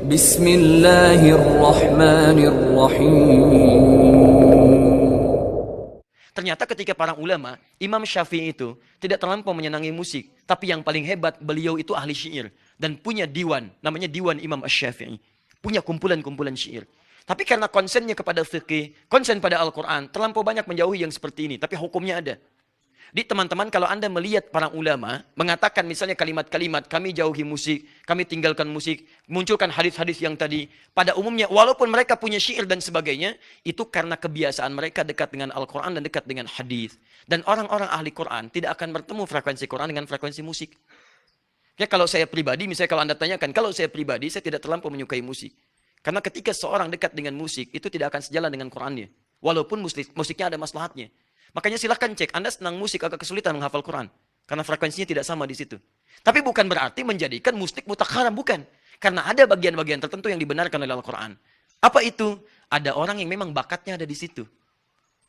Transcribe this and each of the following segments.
Bismillahirrahmanirrahim. Ternyata ketika para ulama, Imam Syafi'i itu tidak terlampau menyenangi musik. Tapi yang paling hebat, beliau itu ahli syair. Dan punya diwan, namanya Diwan Imam Asy-Syafi'i. Punya kumpulan-kumpulan syair. Tapi karena konsennya kepada fikih, konsen pada Al-Quran, terlampau banyak menjauhi yang seperti ini. Tapi hukumnya ada. Di teman-teman, kalau Anda melihat para ulama mengatakan misalnya kalimat-kalimat, kami jauhi musik, kami tinggalkan musik, munculkan hadis-hadis yang tadi, pada umumnya walaupun mereka punya syair dan sebagainya, itu karena kebiasaan mereka dekat dengan Al-Quran dan dekat dengan hadis. Dan orang-orang ahli Quran tidak akan bertemu frekuensi Quran dengan frekuensi musik. Ya, kalau saya pribadi, misalnya kalau Anda tanyakan, kalau saya pribadi, saya tidak terlampau menyukai musik. Karena ketika seorang dekat dengan musik, itu tidak akan sejalan dengan Qurannya. Walaupun musiknya ada maslahatnya. Makanya silahkan cek, Anda senang musik agak kesulitan menghafal Quran. Karena frekuensinya tidak sama di situ. Tapi bukan berarti menjadikan musik mutlak haram, bukan. Karena ada bagian-bagian tertentu yang dibenarkan oleh Al-Quran. Apa itu? Ada orang yang memang bakatnya ada di situ.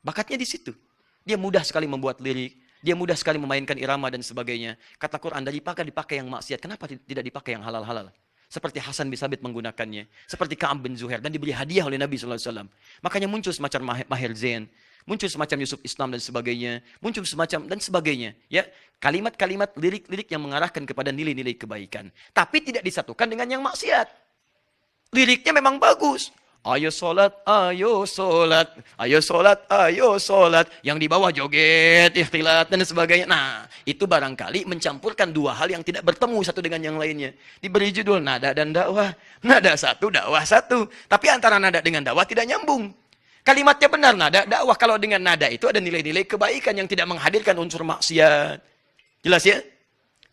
Bakatnya di situ. Dia mudah sekali membuat lirik. Dia mudah sekali memainkan irama dan sebagainya. Kata Quran, daripada dipakai yang maksiat, kenapa tidak dipakai yang halal-halal? Seperti Hasan bin Sabit menggunakannya. Seperti Ka'ab bin Zuhair. Dan diberi hadiah oleh Nabi SAW. Makanya muncul semacam Maher Zain. Muncul semacam Yusuf Islam dan sebagainya. Muncul semacam dan sebagainya. Ya, kalimat-kalimat lirik-lirik yang mengarahkan kepada nilai-nilai kebaikan. Tapi tidak disatukan dengan yang maksiat. Liriknya memang bagus. Ayo sholat, ayo sholat. Ayo sholat, ayo sholat. Yang di bawah joget, ikhtilat, dan sebagainya. Nah, itu barangkali mencampurkan dua hal yang tidak bertemu satu dengan yang lainnya. Diberi judul nada dan dakwah. Nada satu, dakwah satu. Tapi antara nada dengan dakwah tidak nyambung. Kalimatnya benar, nada dakwah. Kalau dengan nada itu ada nilai-nilai kebaikan yang tidak menghadirkan unsur maksiat. Jelas ya?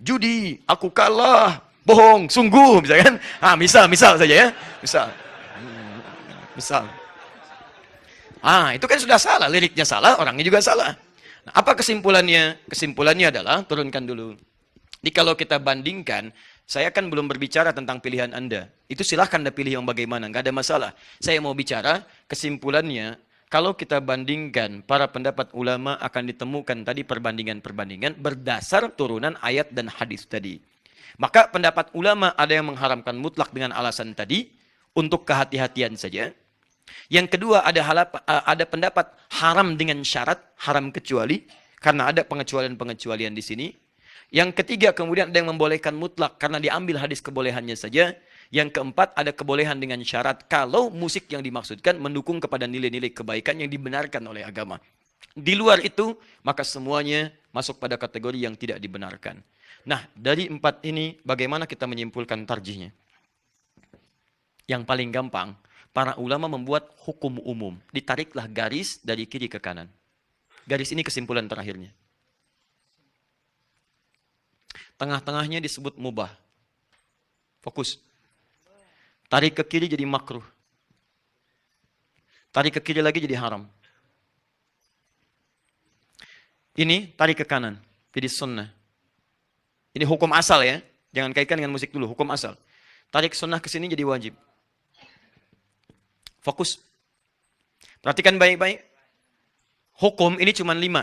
Judi, aku kalah, bohong, sungguh, misalkan. Misal saja ya. Misal. Itu kan sudah salah, liriknya salah, orangnya juga salah. Nah, apa kesimpulannya? Kesimpulannya adalah, turunkan dulu. Jadi kalau kita bandingkan, saya kan belum berbicara tentang pilihan Anda. Itu silahkan Anda pilih yang bagaimana, nggak ada masalah. Saya mau bicara kesimpulannya, kalau kita bandingkan para pendapat ulama akan ditemukan tadi perbandingan-perbandingan berdasar turunan ayat dan hadis tadi. Maka pendapat ulama ada yang mengharamkan mutlak dengan alasan tadi, untuk kehati-hatian saja. Yang kedua ada pendapat haram dengan syarat, haram kecuali, karena ada pengecualian-pengecualian di sini. Yang ketiga kemudian ada yang membolehkan mutlak karena diambil hadis kebolehannya saja. Yang keempat ada kebolehan dengan syarat kalau musik yang dimaksudkan mendukung kepada nilai-nilai kebaikan yang dibenarkan oleh agama. Di luar itu maka semuanya masuk pada kategori yang tidak dibenarkan. Nah, dari empat ini bagaimana kita menyimpulkan tarjihnya? Yang paling gampang, para ulama membuat hukum umum. Ditariklah garis dari kiri ke kanan. Garis ini kesimpulan terakhirnya. Tengah-tengahnya disebut mubah. Fokus. Tarik ke kiri jadi makruh. Tarik ke kiri lagi jadi haram. Ini tarik ke kanan. Jadi sunnah. Ini hukum asal ya. Jangan kaitkan dengan musik dulu. Hukum asal. Tarik sunnah ke sini jadi wajib. Fokus. Perhatikan baik-baik. Hukum ini cuma 5.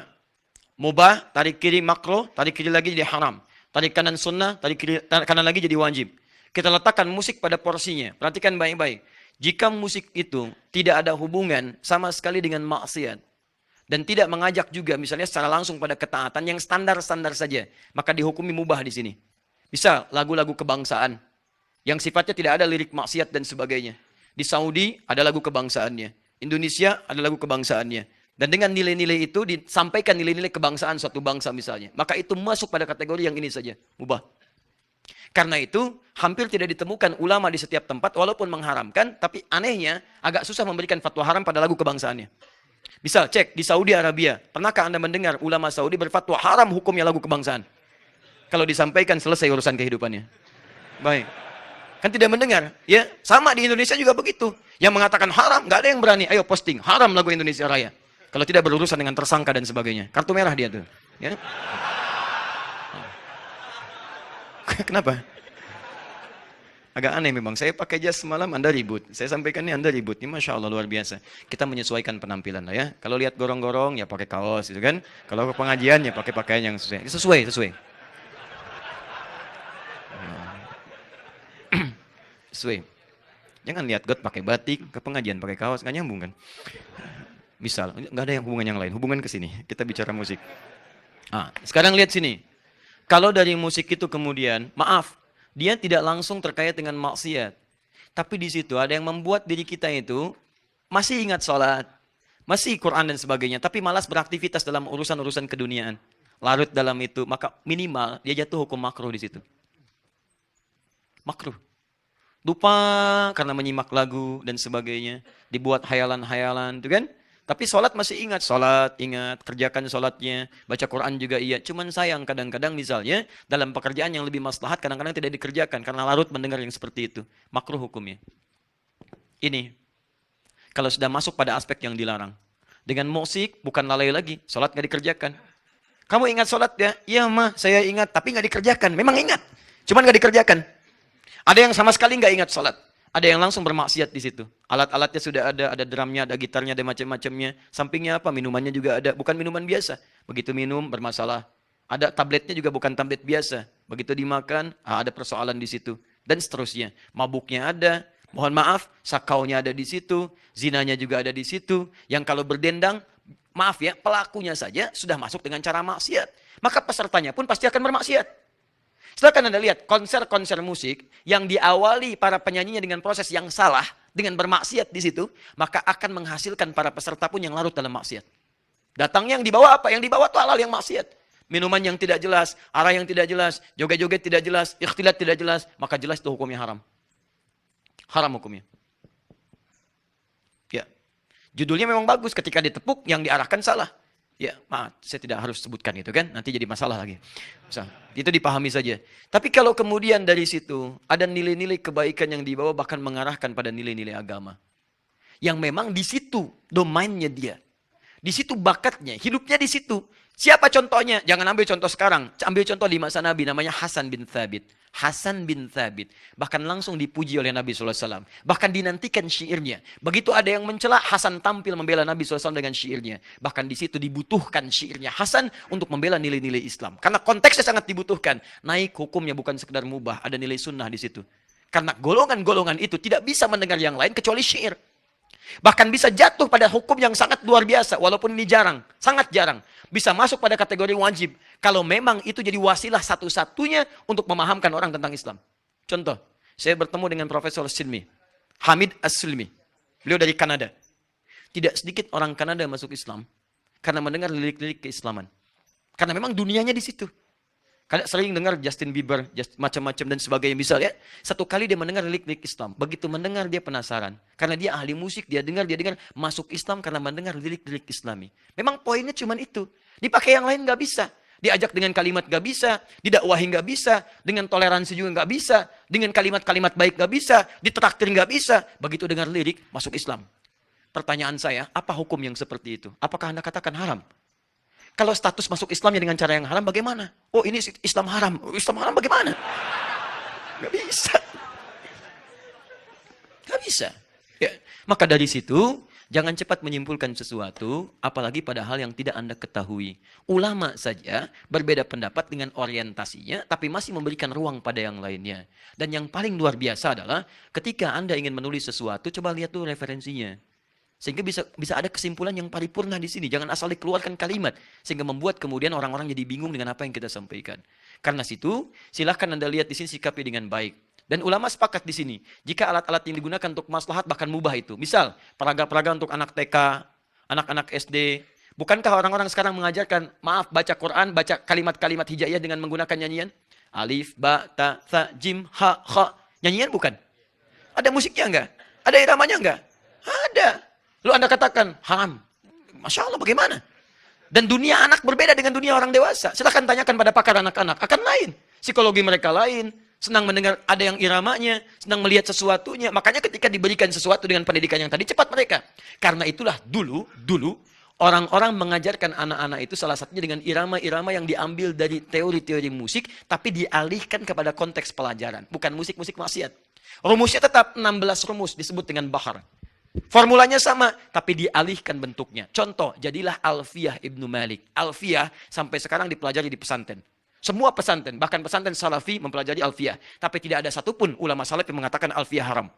Mubah, tarik kiri makruh, tarik kiri lagi jadi haram. Tarik kanan sunnah, tarik kanan lagi jadi wajib. Kita letakkan musik pada porsinya. Perhatikan baik-baik. Jika musik itu tidak ada hubungan sama sekali dengan maksiat. Dan tidak mengajak juga misalnya secara langsung pada ketaatan yang standar-standar saja. Maka dihukumi mubah di sini. Bisa lagu-lagu kebangsaan. Yang sifatnya tidak ada lirik maksiat dan sebagainya. Di Saudi ada lagu kebangsaannya. Indonesia ada lagu kebangsaannya. Dan dengan nilai-nilai itu disampaikan nilai-nilai kebangsaan suatu bangsa misalnya. Maka itu masuk pada kategori yang ini saja. Mubah. Karena itu hampir tidak ditemukan ulama di setiap tempat walaupun mengharamkan. Tapi anehnya agak susah memberikan fatwa haram pada lagu kebangsaannya. Bisa cek di Saudi Arabia. Pernahkah Anda mendengar ulama Saudi berfatwa haram hukumnya lagu kebangsaan? Kalau disampaikan selesai urusan kehidupannya. Baik. Kan tidak mendengar. Ya, sama di Indonesia juga begitu. Yang mengatakan haram, nggak ada yang berani. Ayo posting, haram lagu Indonesia Raya. Kalau tidak berurusan dengan tersangka dan sebagainya. Kartu merah dia tuh. Ya. Kenapa? Agak aneh memang. Saya pakai jas semalam, Anda ribut. Saya sampaikan ini Anda ribut. Ini Masya Allah luar biasa. Kita menyesuaikan penampilan lah ya. Kalau lihat gorong-gorong, ya pakai kaos gitu kan. Kalau ke pengajian, ya pakai pakaian yang sesuai. Sesuai. Sesuai. Jangan lihat God pakai batik, ke pengajian pakai kaos, nggak nyambung kan? Misal, nggak ada yang hubungan yang lain, hubungan ke sini. Kita bicara musik. Sekarang lihat sini. Kalau dari musik itu kemudian, maaf, dia tidak langsung terkait dengan maksiat. Tapi di situ ada yang membuat diri kita itu masih ingat sholat, masih Quran dan sebagainya, tapi malas beraktivitas dalam urusan-urusan keduniaan. Larut dalam itu, maka minimal dia jatuh hukum makruh di situ. Makruh. Lupa karena menyimak lagu dan sebagainya, dibuat hayalan-hayalan, itu kan? Tapi sholat masih ingat, sholat ingat, kerjakan sholatnya, baca Quran juga iya. Cuman sayang kadang-kadang misalnya dalam pekerjaan yang lebih maslahat kadang-kadang tidak dikerjakan karena larut mendengar yang seperti itu. Makruh hukumnya. Ini, kalau sudah masuk pada aspek yang dilarang. Dengan musik bukan lalai lagi, sholat nggak dikerjakan. Kamu ingat sholat ya? Iya mah, saya ingat, tapi nggak dikerjakan. Memang ingat, cuman nggak dikerjakan. Ada yang sama sekali nggak ingat sholat. Ada yang langsung bermaksiat di situ. Alat-alatnya sudah ada drumnya, ada gitarnya, ada macam-macamnya. Sampingnya apa? Minumannya juga ada. Bukan minuman biasa. Begitu minum, bermasalah. Ada tabletnya juga bukan tablet biasa. Begitu dimakan, ada persoalan di situ. Dan seterusnya. Mabuknya ada. Mohon maaf, sakaunya ada di situ. Zinanya juga ada di situ. Yang kalau berdendang, maaf ya, pelakunya saja sudah masuk dengan cara maksiat. Maka pesertanya pun pasti akan bermaksiat. Silakan Anda lihat konser-konser musik yang diawali para penyanyinya dengan proses yang salah, dengan bermaksiat di situ, maka akan menghasilkan para peserta pun yang larut dalam maksiat. Datangnya yang dibawa apa? Yang dibawa itu halal yang maksiat. Minuman yang tidak jelas, arah yang tidak jelas, joget-joget tidak jelas, ikhtilat tidak jelas, maka jelas itu hukumnya haram. Haram hukumnya. Ya. Judulnya memang bagus, ketika ditepuk yang diarahkan salah. Ya, maaf, saya tidak harus sebutkan itu kan, nanti jadi masalah lagi. Itu dipahami saja. Tapi kalau kemudian dari situ ada nilai-nilai kebaikan yang dibawa bahkan mengarahkan pada nilai-nilai agama. Yang memang di situ domainnya dia. Di situ bakatnya, hidupnya di situ. Siapa contohnya? Jangan ambil contoh sekarang. Ambil contoh di masa Nabi, namanya Hasan bin Thabit. Hasan bin Thabit. Bahkan langsung dipuji oleh Nabi SAW. Bahkan dinantikan syairnya. Begitu ada yang mencela, Hasan tampil membela Nabi SAW dengan syairnya. Bahkan di situ dibutuhkan syairnya Hasan untuk membela nilai-nilai Islam. Karena konteksnya sangat dibutuhkan. Naik hukumnya bukan sekedar mubah, ada nilai sunnah di situ. Karena golongan-golongan itu tidak bisa mendengar yang lain kecuali syair. Bahkan bisa jatuh pada hukum yang sangat luar biasa, walaupun ini jarang, sangat jarang. Bisa masuk pada kategori wajib, kalau memang itu jadi wasilah satu-satunya untuk memahamkan orang tentang Islam. Contoh, saya bertemu dengan Profesor Silmi, Hamid As-Sulmi. Beliau dari Kanada. Tidak sedikit orang Kanada masuk Islam, karena mendengar lirik-lirik keislaman. Karena memang dunianya di situ. Kadang sering dengar Justin Bieber, macam-macam dan sebagainya. Misalnya, satu kali dia mendengar lirik-lirik Islam. Begitu mendengar dia penasaran. Karena dia ahli musik, dia dengar masuk Islam karena mendengar lirik-lirik Islami. Memang poinnya cuma itu. Dipakai yang lain nggak bisa. Diajak dengan kalimat nggak bisa, didakwahi nggak bisa, dengan toleransi juga nggak bisa, dengan kalimat-kalimat baik nggak bisa, ditraktir nggak bisa. Begitu dengar lirik, masuk Islam. Pertanyaan saya, apa hukum yang seperti itu? Apakah Anda katakan haram? Kalau status masuk Islamnya dengan cara yang haram, bagaimana? Oh, ini Islam haram. Oh, Islam haram bagaimana? Gak bisa. Gak bisa. Ya. Maka dari situ, jangan cepat menyimpulkan sesuatu, apalagi pada hal yang tidak Anda ketahui. Ulama saja berbeda pendapat dengan orientasinya, tapi masih memberikan ruang pada yang lainnya. Dan yang paling luar biasa adalah, ketika Anda ingin menulis sesuatu, coba lihat tuh referensinya. Sehingga bisa ada kesimpulan yang paripurna di sini. Jangan asal dikeluarkan kalimat. Sehingga membuat kemudian orang-orang jadi bingung dengan apa yang kita sampaikan. Karena situ, silahkan Anda lihat di sini sikapi dengan baik. Dan ulama sepakat di sini. Jika alat-alat yang digunakan untuk maslahat bahkan mubah itu. Misal, peraga-peraga untuk anak TK, anak-anak SD. Bukankah orang-orang sekarang mengajarkan, maaf, baca Quran, baca kalimat-kalimat hijaiyah dengan menggunakan nyanyian? Alif, ba, ta, tha, jim, ha, kha. Nyanyian bukan? Ada musiknya enggak? Ada iramanya enggak? Ada. Lalu Anda katakan, haram. Masya Allah, bagaimana? Dan dunia anak berbeda dengan dunia orang dewasa. Silahkan tanyakan pada pakar anak-anak. Akan lain. Psikologi mereka lain. Senang mendengar ada yang iramanya. Senang melihat sesuatunya. Makanya ketika diberikan sesuatu dengan pendidikan yang tadi, cepat mereka. Karena itulah dulu, orang-orang mengajarkan anak-anak itu salah satunya dengan irama-irama yang diambil dari teori-teori musik, tapi dialihkan kepada konteks pelajaran. Bukan musik-musik maksiat. Rumusnya tetap 16 rumus disebut dengan bahar. Formulanya sama, tapi dialihkan bentuknya. Contoh, jadilah Alfiyah Ibnu Malik. Alfiyah sampai sekarang dipelajari di pesantren. Semua pesantren, bahkan pesantren Salafi mempelajari Alfiyah. Tapi tidak ada satupun ulama salaf yang mengatakan Alfiyah haram.